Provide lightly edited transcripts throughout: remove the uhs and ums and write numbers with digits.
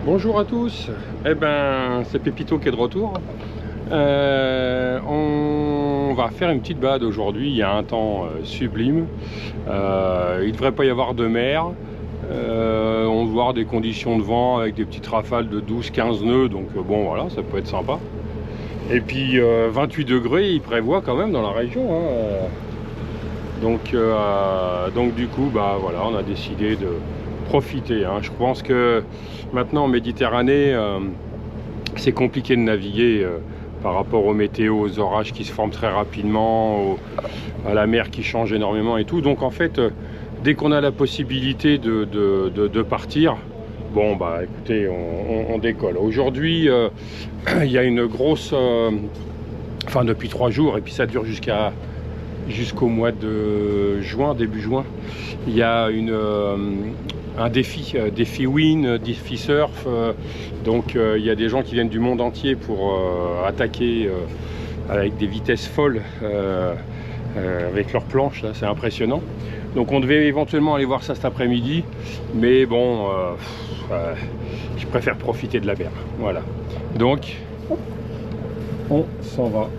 Bonjour à tous, eh ben c'est Pépito qui est de retour. On va faire une petite balade aujourd'hui, il y a un temps sublime, il ne devrait pas y avoir de mer, on va voir des conditions de vent avec des petites rafales de 12-15 nœuds, donc bon voilà, ça peut être sympa. Et puis 28 degrés, il prévoit quand même dans la région, hein, donc du coup, bah voilà, on a décidé de profiter, hein. Je pense que maintenant en Méditerranée, c'est compliqué de naviguer par rapport aux météos, aux orages qui se forment très rapidement, à la mer qui change énormément et tout. Donc en fait, dès qu'on a la possibilité de partir, bon bah écoutez, on décolle. Aujourd'hui, il y a une grosse... enfin depuis 3 jours, et puis ça dure jusqu'au mois de juin, début juin. Il y a un défi wind, défi surf. Donc il y a des gens qui viennent du monde entier pour attaquer avec des vitesses folles avec leurs planches. C'est impressionnant. Donc on devait éventuellement aller voir ça cet après-midi, mais bon, je préfère profiter de la mer. Voilà. Donc on s'en va.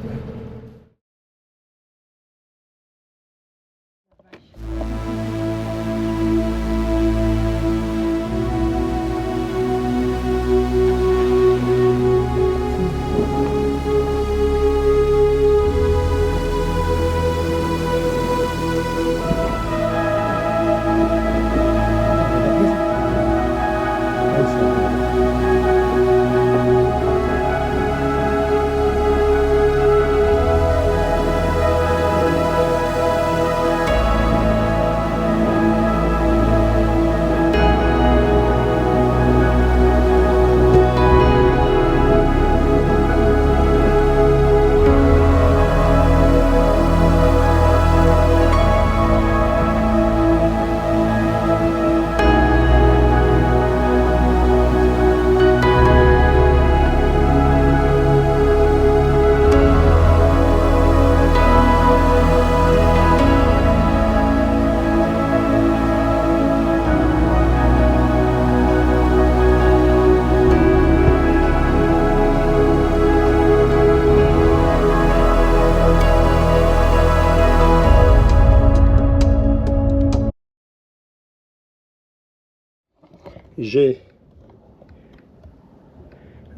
J'ai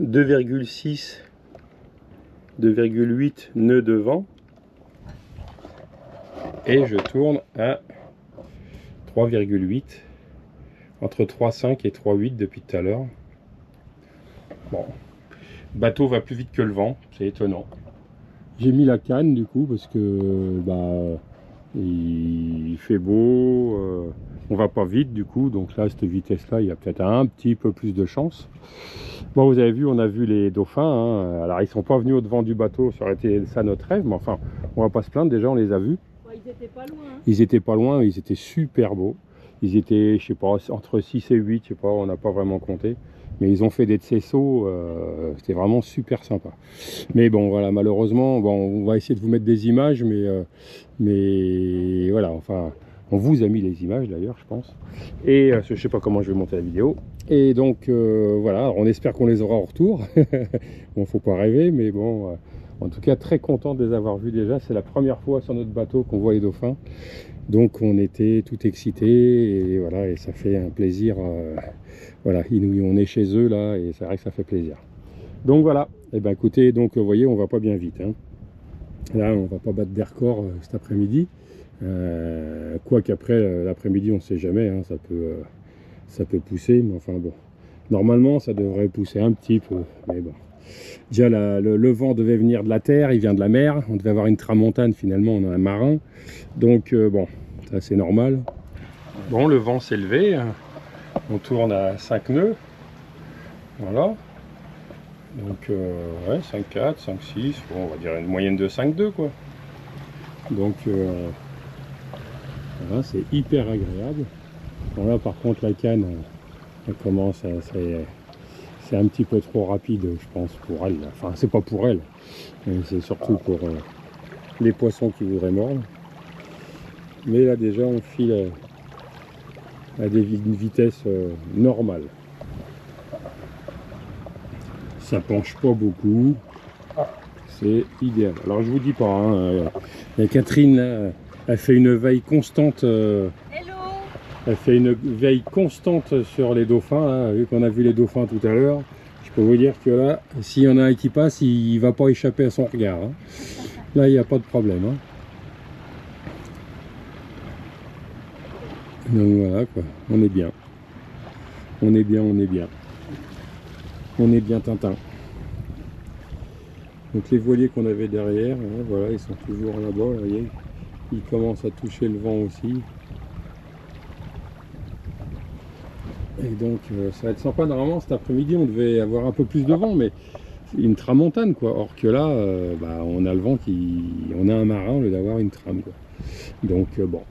2,6, 2,8 nœuds de vent et je tourne à 3,8, entre 3,5 et 3,8 depuis tout à l'heure. Bon, le bateau va plus vite que le vent, c'est étonnant. J'ai mis la canne du coup parce que bah, il fait beau, on va pas vite du coup, donc là cette vitesse là il y a peut-être un petit peu plus de chance. Bon, vous avez vu, on a vu les dauphins, hein. Alors ils sont pas venus au devant du bateau, ça aurait été ça notre rêve, mais enfin on va pas se plaindre, déjà on les a vus. Ouais, ils étaient pas loin, hein. Ils étaient pas loin, ils étaient super beaux, ils étaient je sais pas entre 6 et 8, je sais pas, on n'a pas vraiment compté. Mais ils ont fait des tsesso, c'était vraiment super sympa. Mais bon, voilà, malheureusement, bon, on va essayer de vous mettre des images, mais voilà, enfin, on vous a mis les images d'ailleurs, je pense. Et je sais pas comment je vais monter la vidéo. Et donc, voilà, on espère qu'on les aura en retour. Bon, faut pas rêver, mais bon, en tout cas, très content de les avoir vus déjà. C'est la première fois sur notre bateau qu'on voit les dauphins. Donc, on était tout excités, et voilà, et ça fait un plaisir. Voilà, on est chez eux là et c'est vrai que ça fait plaisir. Donc voilà, et ben écoutez, donc vous voyez, on va pas bien vite, hein. Là, on va pas battre des records cet après-midi. Quoi qu'après l'après-midi, on sait jamais, hein, ça peut pousser, mais enfin bon. Normalement, ça devrait pousser un petit peu, mais bon. Déjà, le vent devait venir de la terre, il vient de la mer. On devait avoir une tramontane, finalement, on a un marin. Donc bon, ça c'est normal. Bon, le vent s'est levé. On tourne à 5 nœuds, voilà, donc ouais, 5,4, 5,6, bon, on va dire une moyenne de 5,2 quoi. Donc voilà, c'est hyper agréable. Bon là par contre la canne, elle commence à... C'est un petit peu trop rapide je pense pour elle, enfin c'est pas pour elle, c'est surtout pour les poissons qui voudraient mordre. Mais là déjà on file à une vitesse normale. ça penche pas beaucoup. C'est idéal. Alors je vous dis pas, hein, la Catherine là, elle fait une veille constante. Hello. Elle fait une veille constante sur les dauphins. Là, vu qu'on a vu les dauphins tout à l'heure, je peux vous dire que là, s'il y en a un qui passe, il va pas échapper à son regard. Hein. Là, il n'y a pas de problème. Hein. Donc voilà quoi, on est bien. On est bien, on est bien. On est bien Tintin. Donc les voiliers qu'on avait derrière, hein, voilà, ils sont toujours là-bas, vous voyez, ils commencent à toucher le vent aussi. Et donc ça va être sympa. Normalement cet après-midi on devait avoir un peu plus de vent, mais une tramontane quoi. Or que là, bah, on a le vent on a un marin au lieu d'avoir une trame quoi. Donc bon,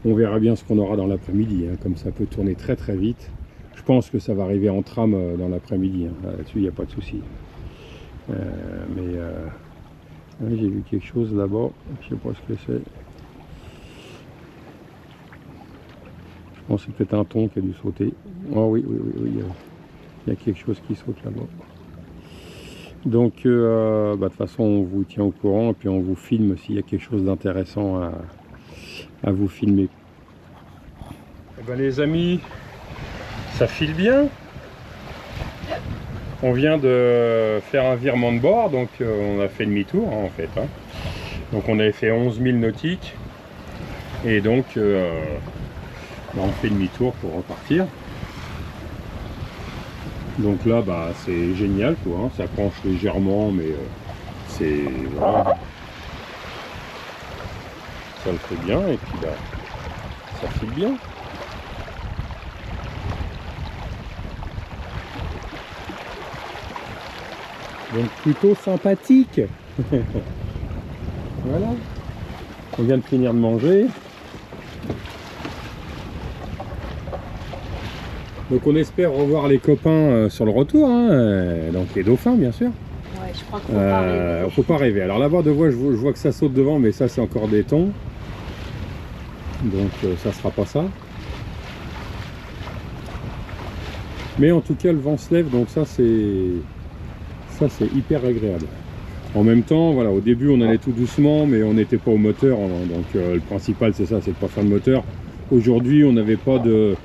on verra bien ce qu'on aura dans l'après-midi, hein, comme ça peut tourner très très vite. Je pense que ça va arriver en tram dans l'après-midi, hein. Là-dessus il n'y a pas de souci. Ouais, j'ai vu quelque chose là-bas, je sais pas ce que c'est. Je pense que c'est peut-être un thon qui a dû sauter. Oh oui, il y a quelque chose qui saute là-bas. Donc bah, de toute façon on vous tient au courant et puis on vous filme s'il y a quelque chose d'intéressant à vous filmer. Eh ben, les amis, ça file bien. On vient de faire un virement de bord, donc on a fait demi-tour hein, en fait. Hein. Donc on avait fait 11 000 nautiques et donc on fait demi-tour pour repartir. Donc là bah, c'est génial quoi, hein. Ça penche légèrement mais c'est voilà. Ça le fait bien et puis bah, ça file bien. Donc plutôt sympathique. Voilà. On vient de finir de manger. Donc on espère revoir les copains sur le retour, hein. Donc les dauphins bien sûr. Ouais, je crois qu'il faut pas rêver. Faut pas rêver. Alors là-bas de voix, je vois que ça saute devant, mais ça c'est encore des thons. Donc ça sera pas ça. Mais en tout cas le vent se lève, donc ça c'est hyper agréable. En même temps, voilà, au début on allait tout doucement, mais on n'était pas au moteur, hein, donc le principal c'est ça, c'est de pas faire de moteur. Aujourd'hui on n'avait pas de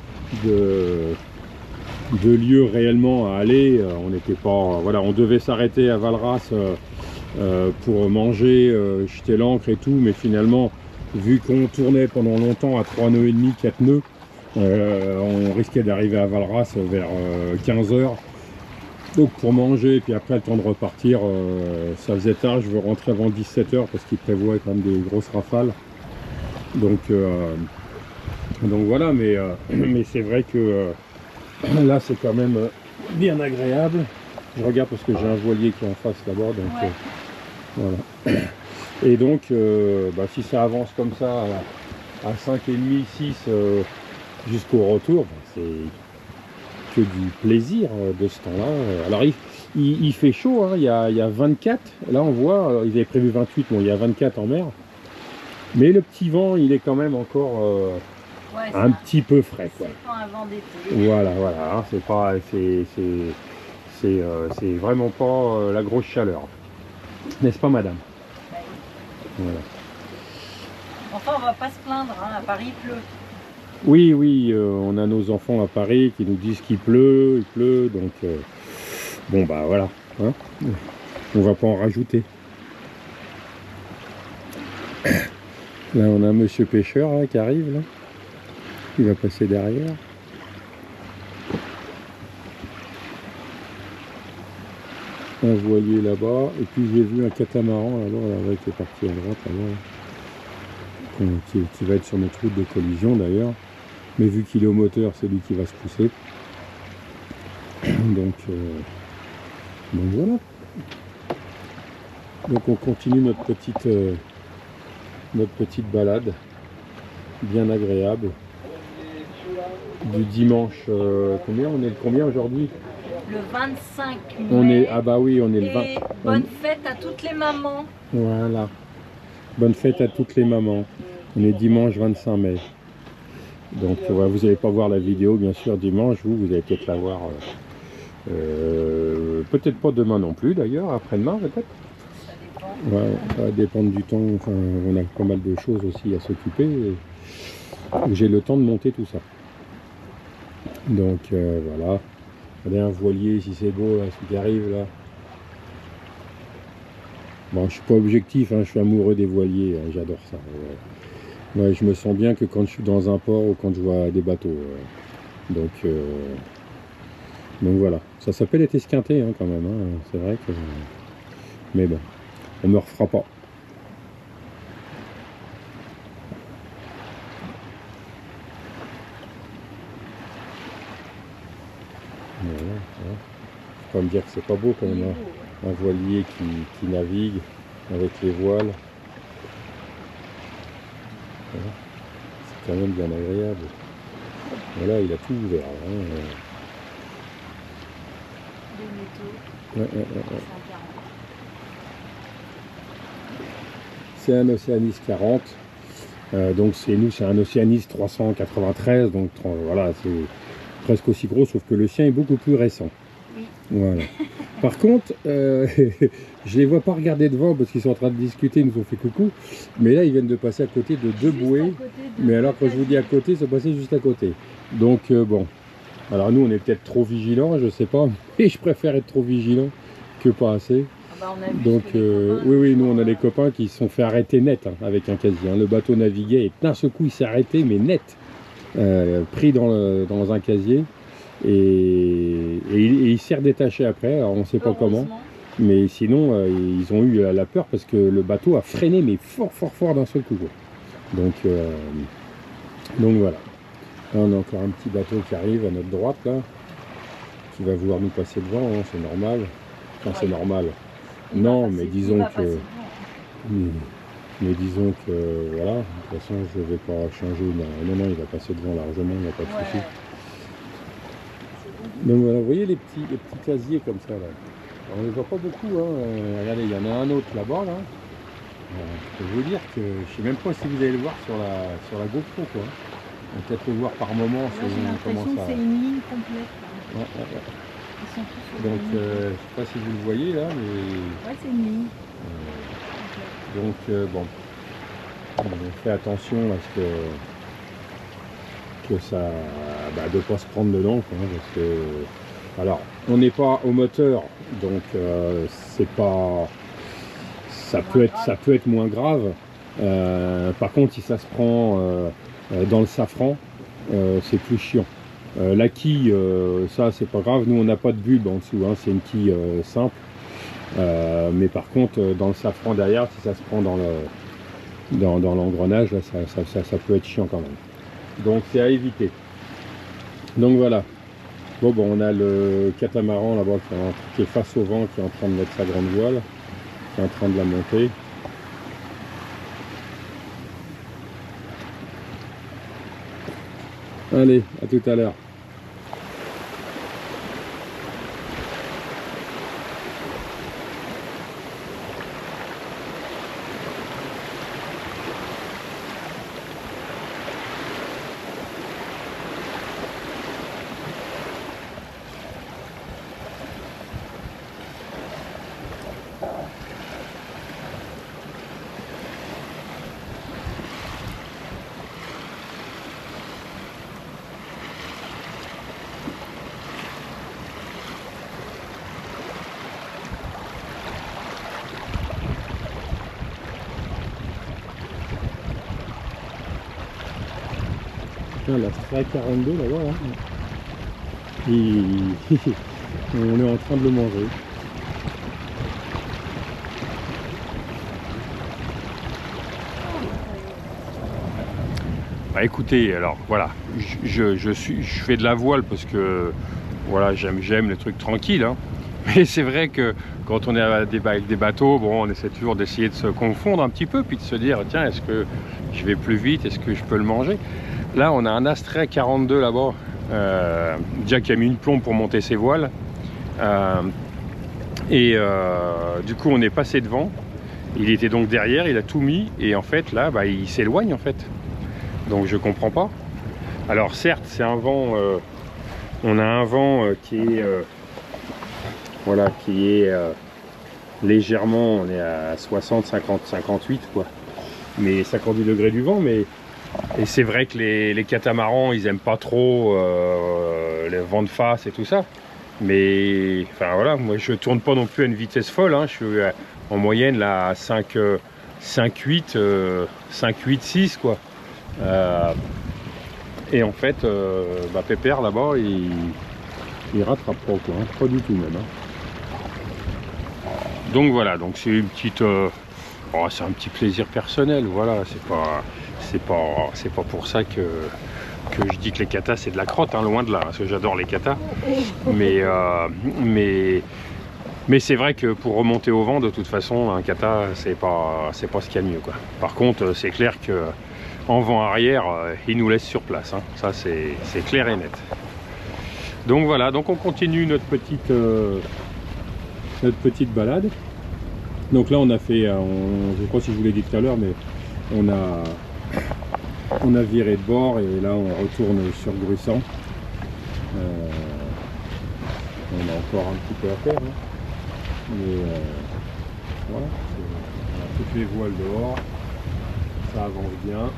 lieu réellement à aller, on n'était pas, voilà, on devait s'arrêter à Valras pour manger, jeter l'ancre et tout, mais finalement, vu qu'on tournait pendant longtemps à 3 nœuds et demi, 4 nœuds, on risquait d'arriver à Valras vers 15 h. Donc pour manger et puis après le temps de repartir, ça faisait tard, je veux rentrer avant 17 h parce qu'il prévoit quand même des grosses rafales. Donc voilà, mais c'est vrai que là c'est quand même bien agréable. Je regarde parce que j'ai un voilier qui est en face là-bas, donc ouais. Voilà. Et donc bah, si ça avance comme ça à 5,5, 6 jusqu'au retour, bah, c'est que du plaisir de ce temps-là. Alors il fait chaud, hein. Il y a 24, là on voit, ils avaient prévu 28, bon il y a 24 en mer, mais le petit vent il est quand même encore ouais, un petit peu frais quoi. C'est pas un vent d'été. Voilà, hein. C'est pas, c'est vraiment pas la grosse chaleur, n'est-ce pas madame? Voilà. Enfin on va pas se plaindre, hein. À Paris il pleut. Oui, on a nos enfants à Paris qui nous disent qu'il pleut, donc bon bah voilà, hein, on va pas en rajouter. Là on a un monsieur pêcheur là, qui arrive là, il va passer derrière. Un voilier là-bas, et puis j'ai vu un catamaran là-bas, qui est parti à droite là-bas, qui va être sur notre route de collision d'ailleurs. Mais vu qu'il est au moteur, c'est lui qui va se pousser. Donc voilà. Donc on continue notre petite balade, bien agréable. Du dimanche, combien on est le combien aujourd'hui? Le 25 mai. On est, ah bah oui, on est le 20. Bonne fête à toutes les mamans. Voilà. Bonne fête à toutes les mamans. On est dimanche 25 mai. Donc voilà, vous n'allez pas voir la vidéo bien sûr dimanche, vous allez peut-être la voir peut-être pas demain non plus d'ailleurs, après-demain peut-être. Ça dépend. Ouais, ça va dépendre du temps, enfin, on a pas mal de choses aussi à s'occuper. J'ai le temps de monter tout ça. Donc voilà. Regardez un voilier, si c'est beau, là, ce qui arrive là. Bon, je suis pas objectif, hein, je suis amoureux des voiliers, hein, j'adore ça. Ouais, je me sens bien que quand je suis dans un port ou quand je vois des bateaux. Donc voilà. Ça s'appelle être esquinté hein, quand même. Hein, c'est vrai que. Mais bon, on me refera pas. Voilà, voilà. Faut pas me dire que c'est pas beau quand même. Hein. Un voilier qui navigue avec les voiles. Voilà. C'est quand même bien agréable. Voilà, il a tout ouvert. Hein. Des métaux. Ouais. 140. C'est un Oceanis 40. Donc c'est un Oceanis 393. Donc voilà, c'est presque aussi gros, sauf que le sien est beaucoup plus récent. Oui. Voilà. Par contre, je les vois pas regarder devant parce qu'ils sont en train de discuter, ils nous ont fait coucou. Mais là, ils viennent de passer à côté de deux bouées. Mais alors, quand je vous dis à côté, c'est passé juste à côté. Donc, bon. Alors, nous, on est peut-être trop vigilants, je sais pas. Mais je préfère être trop vigilant que pas assez. Ah bah, on a vu Donc, copains, oui, nous, on a des copains qui se sont fait arrêter net hein, avec un casier. Hein. Le bateau naviguait et d'un seul coup, il s'est arrêté, mais net. Pris dans un casier. Et il s'est redétaché après, alors on ne sait pas comment, mais sinon ils ont eu la peur parce que le bateau a freiné mais fort d'un seul coup. Donc voilà. Là, on a encore un petit bateau qui arrive à notre droite là, qui va vouloir nous passer devant, hein, c'est normal. Enfin c'est normal. Non, mais disons que. Mais disons que voilà, de toute façon je ne vais pas changer. Non, il va passer devant largement, il n'y a pas de souci. Donc voilà, vous voyez les petits casiers comme ça là. Alors, on ne les voit pas beaucoup, hein. Regardez, il y en a un autre là-bas là. Je peux vous dire que je ne sais même pas si vous allez le voir sur la GoPro quoi. On peut peut-être le voir par moment. J'ai l'impression que c'est une ligne complète. Ouais. Ils sont tous Donc je ne sais pas si vous le voyez là, mais. Ouais, c'est une ligne. Donc bon. On fait attention à ce que ça de pas se prendre dedans quoi, parce que alors on n'est pas au moteur donc c'est pas ça peut être moins grave par contre si ça se prend dans le safran c'est plus chiant. La quille ça c'est pas grave, nous on n'a pas de bulbe en dessous hein, c'est une quille simple mais par contre dans le safran derrière si ça se prend dans l'engrenage là, ça peut être chiant quand même. Donc c'est à éviter. Donc voilà. Bon, on a le catamaran là-bas qui est face au vent, qui est en train de mettre sa grande voile, qui est en train de la monter. Allez, à tout à l'heure. La Stray 42 là-bas, hein. On est en train de le manger. Bah écoutez, alors voilà, je fais de la voile parce que voilà, j'aime les trucs tranquilles, hein. Mais c'est vrai que quand on est avec des bateaux, bon, on essaie toujours d'essayer de se confondre un petit peu, puis de se dire, tiens, est-ce que je vais plus vite, est-ce que je peux le manger? Là, on a un Astray 42 là-bas, déjà qui a mis une plombe pour monter ses voiles. Du coup, on est passé devant. Il était donc derrière, il a tout mis, et en fait, là, il s'éloigne en fait. Donc, je comprends pas. Alors, certes, c'est un vent. On a un vent qui est voilà, qui est légèrement, on est à 60, 50, 58 quoi, mais 58 degrés du vent, mais et c'est vrai que les catamarans ils aiment pas trop le vent de face et tout ça, mais enfin voilà, moi je tourne pas non plus à une vitesse folle, hein. Je suis en moyenne là à 5, 5, 8, 5, 8, 6 quoi. Et en fait, Pépère là-bas, il rattrape pas quoi, hein, pas du tout même. Hein. Donc voilà, donc c'est une petite, c'est un petit plaisir personnel, voilà, c'est pas pour ça que je dis que les katas c'est de la crotte, hein, loin de là, parce que j'adore les katas, mais c'est vrai que pour remonter au vent, de toute façon, un kata c'est pas ce qu'il y a de mieux quoi. Par contre, c'est clair que en vent arrière, il nous laisse sur place, hein. Ça c'est clair et net. Donc voilà, donc on continue notre petite balade. Donc là on a fait, je crois que je vous l'ai dit tout à l'heure, mais on a viré de bord et là on retourne sur Gruissant. On a encore un petit peu à faire, hein. Mais voilà, on a toutes les voiles dehors, ça avance bien.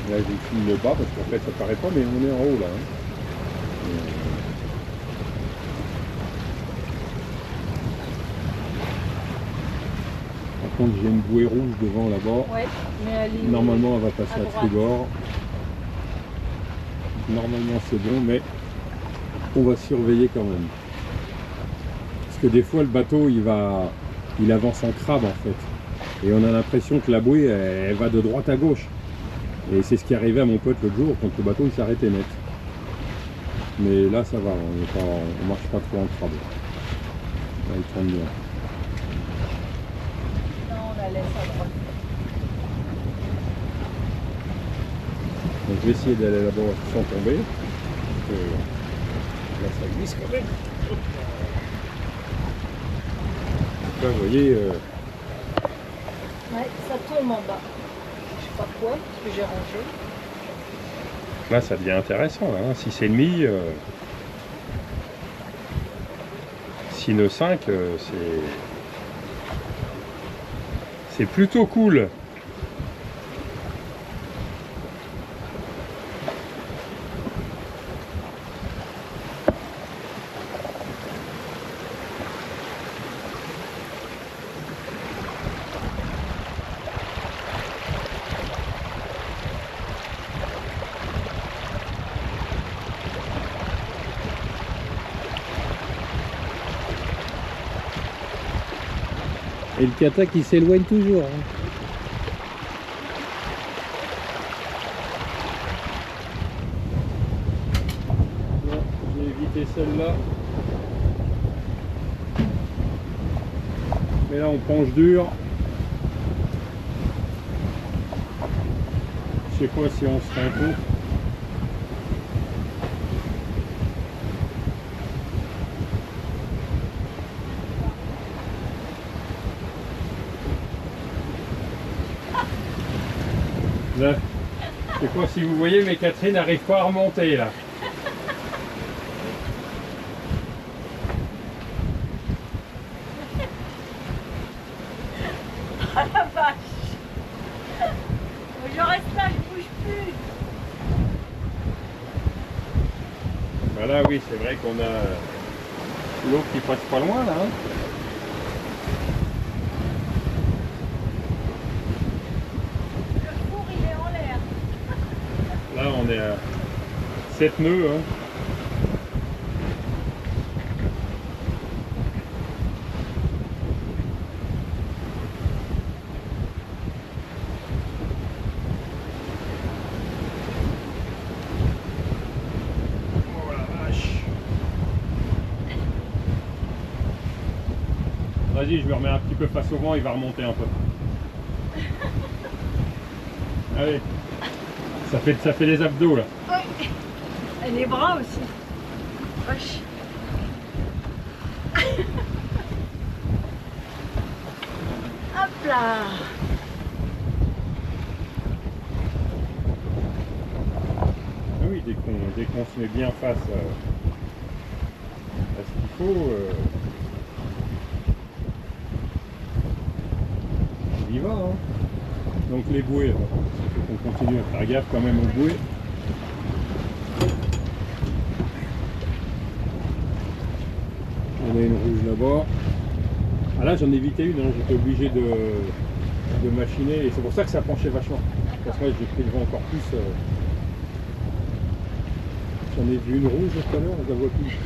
Là je filme bas parce qu'en fait ça paraît pas, mais on est en haut là, hein. Par contre j'ai une bouée rouge devant là-bas. Ouais, mais elle est normalement elle va passer à droite. tribord. Normalement c'est bon, mais on va surveiller quand même. Parce que des fois le bateau il avance en crabe en fait. Et on a l'impression que la bouée elle va de droite à gauche. Et c'est ce qui arrivait à mon pote l'autre jour quand le bateau il s'arrêtait net. Mais là ça va, on marche pas trop en crabe. Là il tourne bien. Non, on la laisse à droite. Donc je vais essayer d'aller là-bas sans tomber. Là ça glisse quand même. Donc là vous voyez... Ouais, ça tombe en bas. Je sais pas quoi, parce que j'ai rangé. Là ça devient intéressant, là, hein. 6,5, 6 nœuds 5, c'est plutôt cool. Et le kata qui s'éloigne toujours, hein. Bon, j'ai évité celle-là. Mais là on penche dur. Je sais pas si on se rend compte. Là, je sais pas si vous voyez, mais Catherine n'arrive pas à remonter là. Ah la vache! Je reste là, je bouge plus. Voilà, oui, c'est vrai qu'on a l'eau qui passe pas loin là, hein. Le four il est en l'air. Là on est à 7 nœuds, hein. Oh la vache. Vas-y, je me remets un petit peu face au vent, il va remonter un peu. Allez, ça fait des abdos là. Oui. Et les bras aussi. Vache. Hop là. Ah oui, dès qu'on se met bien face à ce qu'il faut, on y va. Hein. Donc les bouées, il faut qu'on continue à faire gaffe quand même aux bouées. On a une rouge là-bas. Ah là j'en ai évité une, hein. J'étais obligé de machiner et c'est pour ça que ça penchait vachement. Parce que là j'ai pris le vent encore plus. J'en ai vu une rouge tout à l'heure, je la vois plus.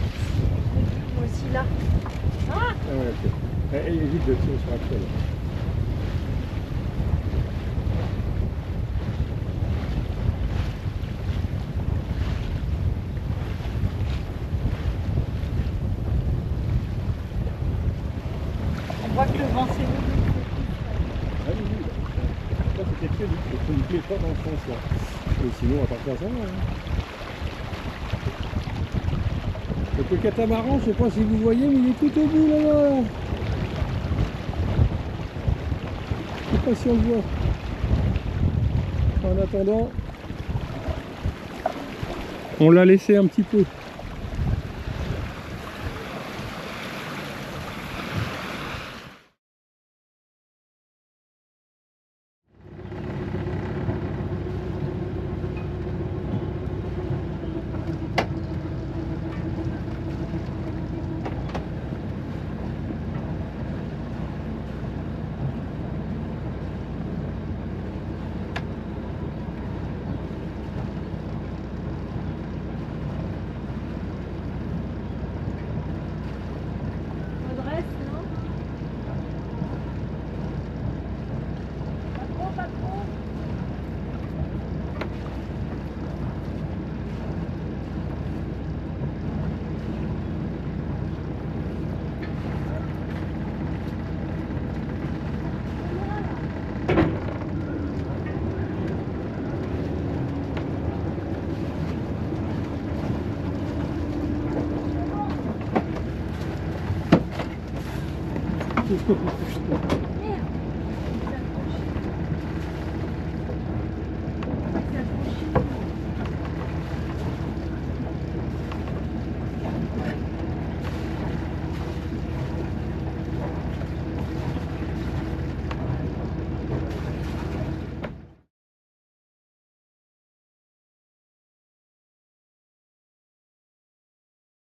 Moi aussi là. Ah, Ah ouais, ok. Évite de tirer sur la pelle. on voit que le vent s'est levé. Ah oui, oui, là c'était prévu, il faut ne plaît pas dans le sens là. Et sinon on va partir ça là. Hein. Donc le catamaran, je sais pas si vous voyez, mais il est tout au bout là-bas. Je sais pas si on le voit. En attendant, on l'a laissé un petit peu. Redresse, non? Pas trop, pas trop.